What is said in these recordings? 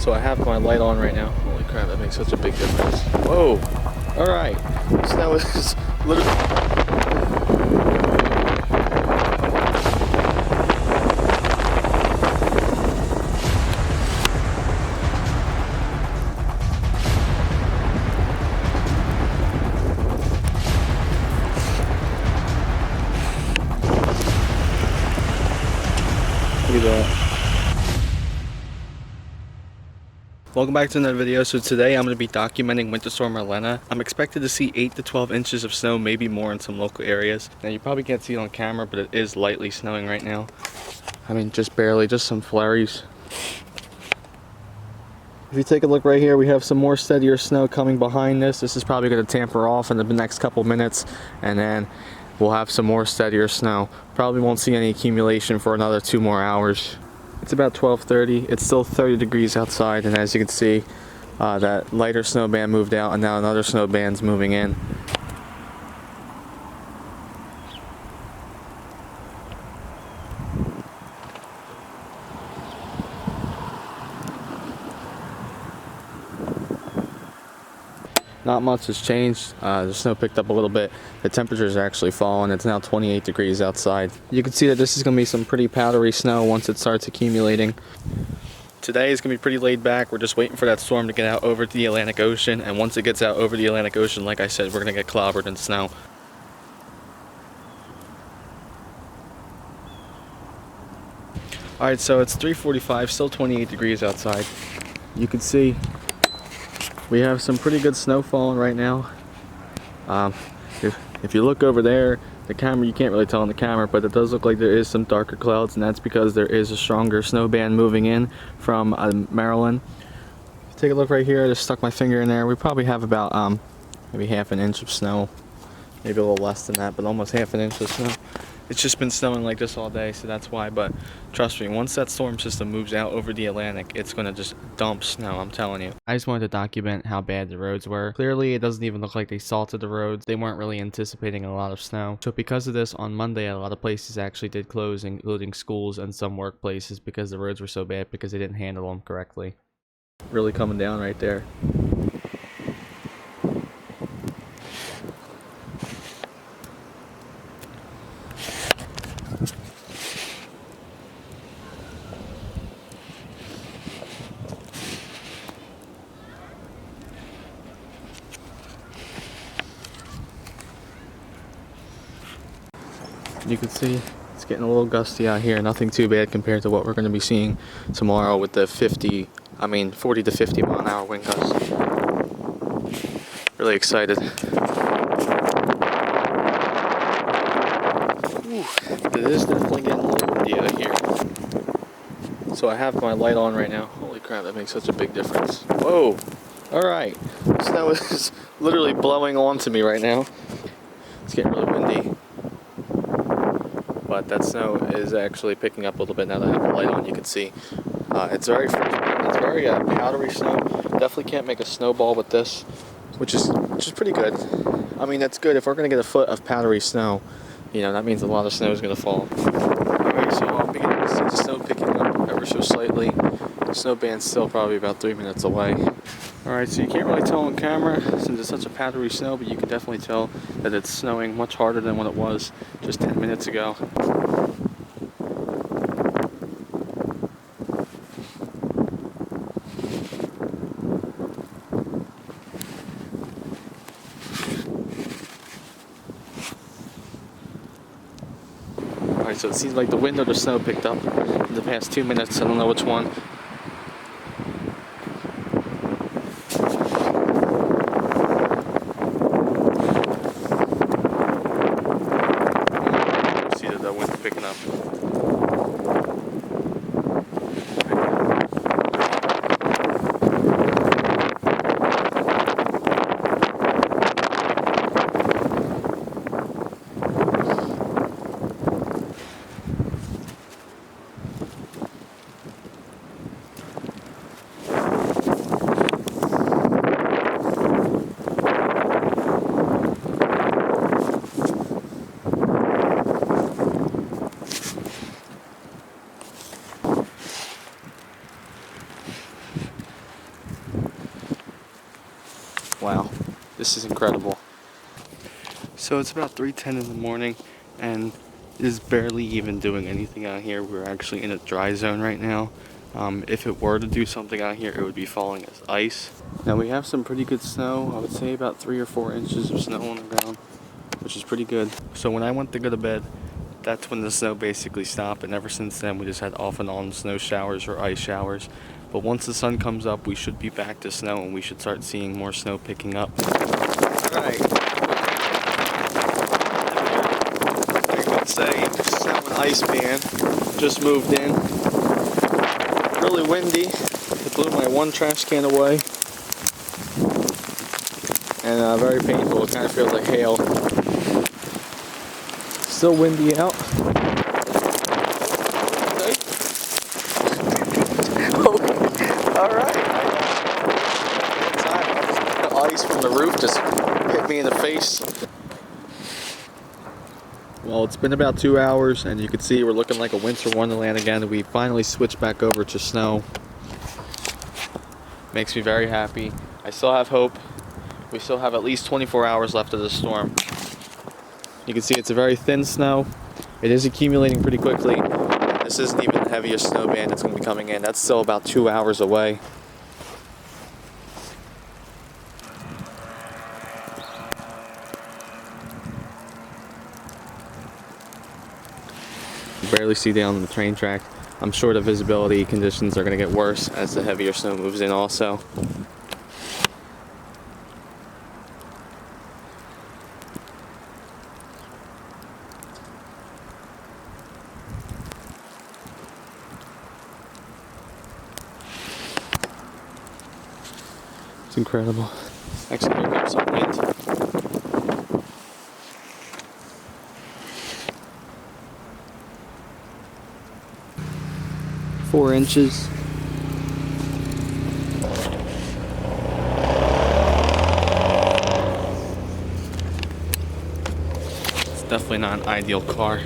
So I have my light on right now. Holy crap, that makes such a big difference. Whoa! Alright. Snow is literally... Look at that. Welcome back to another video. So today I'm going to be documenting Winter Storm Orlena. I'm expected to see 8 to 12 inches of snow, maybe more in some local areas. Now you probably can't see it on camera, but it is lightly snowing right now. I mean, just barely, just some flurries. If you take a look right here, we have some more steadier snow coming behind this. This is probably going to tamper off in the next couple minutes, and then we'll have some more steadier snow. Probably won't see any accumulation for another 2 more hours. It's about 12:30. It's still 30 degrees outside, and as you can see, that lighter snow band moved out, and now another snow band's moving in. Not much has changed. The snow picked up a little bit. The temperatures are actually falling. It's now 28 degrees outside. You can see that this is going to be some pretty powdery snow once it starts accumulating. Today is going to be pretty laid back. We're just waiting for that storm to get out over the Atlantic Ocean, and once it gets out over the Atlantic Ocean, like I said, we're going to get clobbered in snow. Alright, so it's 3:45, still 28 degrees outside. You can see we have some pretty good snow falling right now. If you look over there, the camera, you can't really tell on the camera, but it does look like there is some darker clouds, and that's because there is a stronger snow band moving in from Maryland. Take a look right here. I just stuck my finger in there. We probably have about maybe half an inch of snow, maybe a little less than that, but almost half an inch of snow. It's just been snowing like this all day, so that's why. But trust me, once that storm system moves out over the Atlantic, it's going to just dump snow, I'm telling you. I just wanted to document how bad the roads were. Clearly, it doesn't even look like they salted the roads. They weren't really anticipating a lot of snow. So because of this, on Monday, a lot of places actually did close, including schools and some workplaces, because the roads were so bad because they didn't handle them correctly. Really coming down right there. You can see it's getting a little gusty out here. Nothing too bad compared to what we're going to be seeing tomorrow with the 40 to 50 mile an hour wind gusts. Really excited. Ooh, it is definitely getting a little windy out here. So I have my light on right now. Holy crap, that makes such a big difference. Whoa! Alright. Snow is literally blowing onto me right now. It's getting really windy. But that snow is actually picking up a little bit now that I have the light on. You can see it's very powdery snow. Definitely can't make a snowball with this, which is pretty good. I mean, that's good. If we're gonna get a foot of powdery snow, you know, that means a lot of snow is gonna fall. Alright, so I'm beginning to see the snow picking up ever so slightly. The snow band's still probably about 3 minutes away. Alright, so you can't really tell on camera since it's such a powdery snow, but you can definitely tell that it's snowing much harder than what it was just 10 minutes ago. Alright, so it seems like the wind or the snow picked up in the past 2 minutes. I don't know which one. Picking up. Wow, this is incredible. So it's about 3:10 in the morning, and it is barely even doing anything out here. We're actually in a dry zone right now. If it were to do something out here, it would be falling as ice. Now we have some pretty good snow. I would say about 3 or 4 inches of snow on the ground, which is pretty good. So when I went to go to bed, that's when the snow basically stopped, and ever since then we just had off and on snow showers or ice showers. But once the sun comes up, we should be back to snow, and we should start seeing more snow picking up. Alright. I would say snow and ice band just moved in. Really windy. It blew my one trash can away. And very painful. It kind of feels like hail. Still windy out. Alright. The ice from the roof just hit me in the face. Well, it's been about 2 hours, and you can see we're looking like a winter wonderland again. We finally switched back over to snow. Makes me very happy. I still have hope. We still have at least 24 hours left of the storm. You can see it's a very thin snow. It is accumulating pretty quickly. This isn't even the heaviest snow band that's going to be coming in. That's still about 2 hours away. You barely see down the train track. I'm sure the visibility conditions are going to get worse as the heavier snow moves in also. It's incredible. Actually, here comes some wind. Four inches. It's definitely not an ideal car.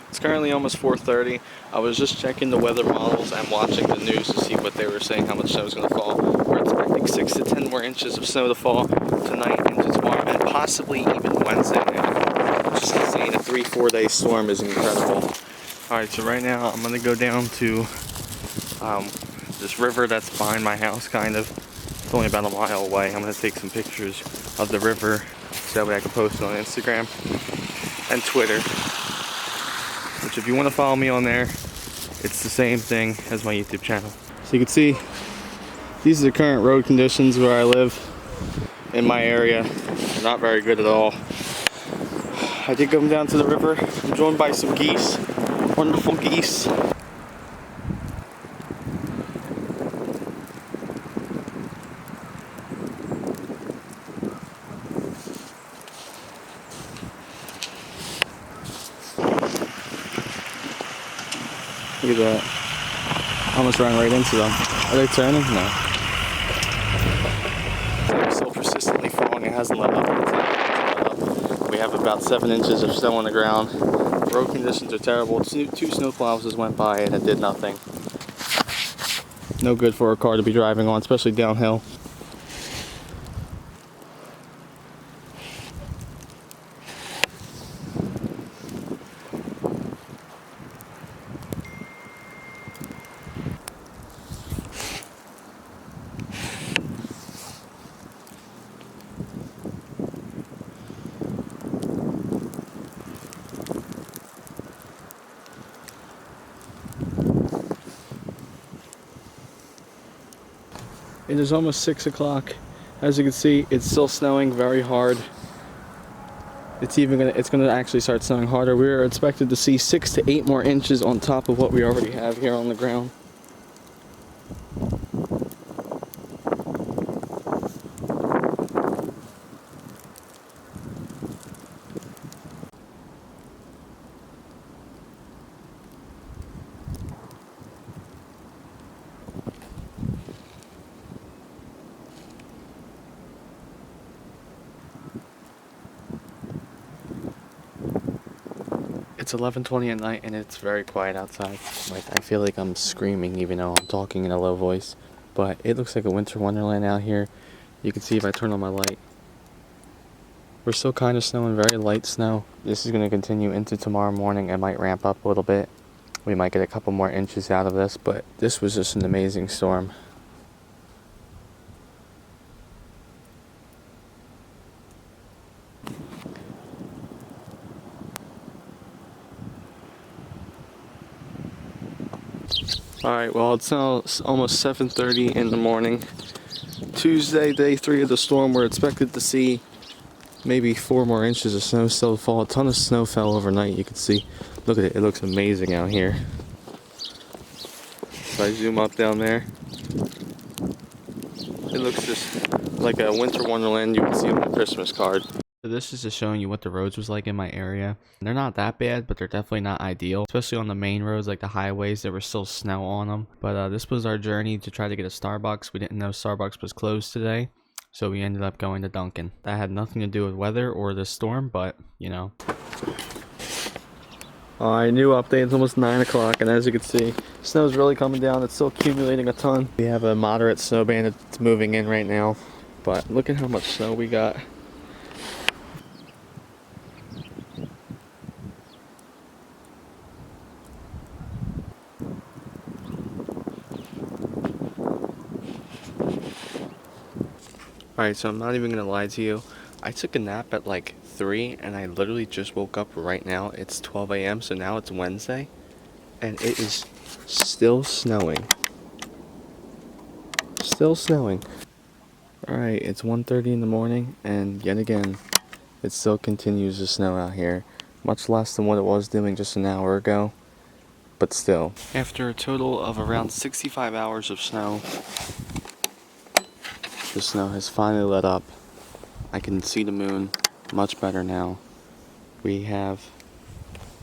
It's currently almost 4:30. I was just checking the weather models and watching the news to see what they were saying, how much snow is going to fall. We're expecting 6 to 10 more inches of snow to fall tonight into tomorrow, and possibly even Wednesday now. Just insane. A 3-4 day storm is incredible. Alright, so right now I'm going to go down to this river that's behind my house, kind of. It's only about a mile away. I'm going to take some pictures of the river so that way I can post it on Instagram and Twitter. Which, if you want to follow me on there, it's the same thing as my YouTube channel. So you can see, these are the current road conditions where I live in my area. They're not very good at all. I did come down to the river. I'm joined by some geese, wonderful geese. Look at that. Almost ran right into them. Are they turning? No. They're still persistently falling. It hasn't let up. It's not let up. We have about 7 inches of snow on the ground. Road conditions are terrible. Two snowplows just went by and it did nothing. No good for a car to be driving on, especially downhill. It is almost 6 o'clock. As you can see, it's still snowing very hard. It's gonna actually start snowing harder. We're expected to see 6 to 8 more inches on top of what we already have here on the ground. It's 11:20 at night and it's very quiet outside. Like, I feel like I'm screaming even though I'm talking in a low voice. But it looks like a winter wonderland out here. You can see if I turn on my light. We're still kind of snowing, very light snow. This is going to continue into tomorrow morning. It might ramp up a little bit. We might get a couple more inches out of this, but this was just an amazing storm. Alright, well, it's now almost 7:30 in the morning. Tuesday, day 3 of the storm. We're expected to see maybe 4 more inches of snow still to fall. A ton of snow fell overnight, you can see. Look at it, it looks amazing out here. If I zoom up down there, it looks just like a winter wonderland you would see on a Christmas card. So this is just showing you what the roads was like in my area. They're not that bad, but they're definitely not ideal. Especially on the main roads, like the highways, there was still snow on them. But this was our journey to try to get a Starbucks. We didn't know Starbucks was closed today, so we ended up going to Dunkin'. That had nothing to do with weather or the storm, but, you know. Alright, new update. It's almost 9 o'clock, and as you can see, snow's really coming down. It's still accumulating a ton. We have a moderate snow band that's moving in right now, but look at how much snow we got. Alright, so I'm not even gonna lie to you. I took a nap at like 3 and I literally just woke up right now. It's 12 a.m. so now it's Wednesday and it is still snowing. Still snowing. Alright, it's 1:30 in the morning and yet again it still continues to snow out here. Much less than what it was doing just an hour ago, but still. After a total of around 65 hours of snow, the snow has finally let up. I can see the moon much better now. We have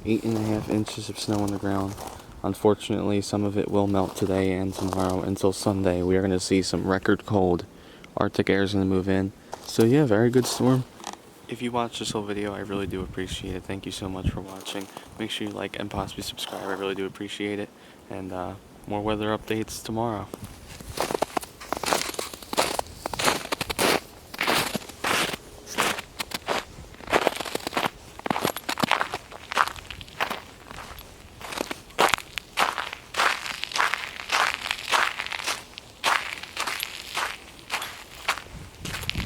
8.5 inches of snow on the ground. Unfortunately, some of it will melt today and tomorrow until Sunday. We are going to see some record cold. Arctic air is going to move in. So yeah, very good storm. If you watched this whole video, I really do appreciate it. Thank you so much for watching. Make sure you like and possibly subscribe. I really do appreciate it. And more weather updates tomorrow.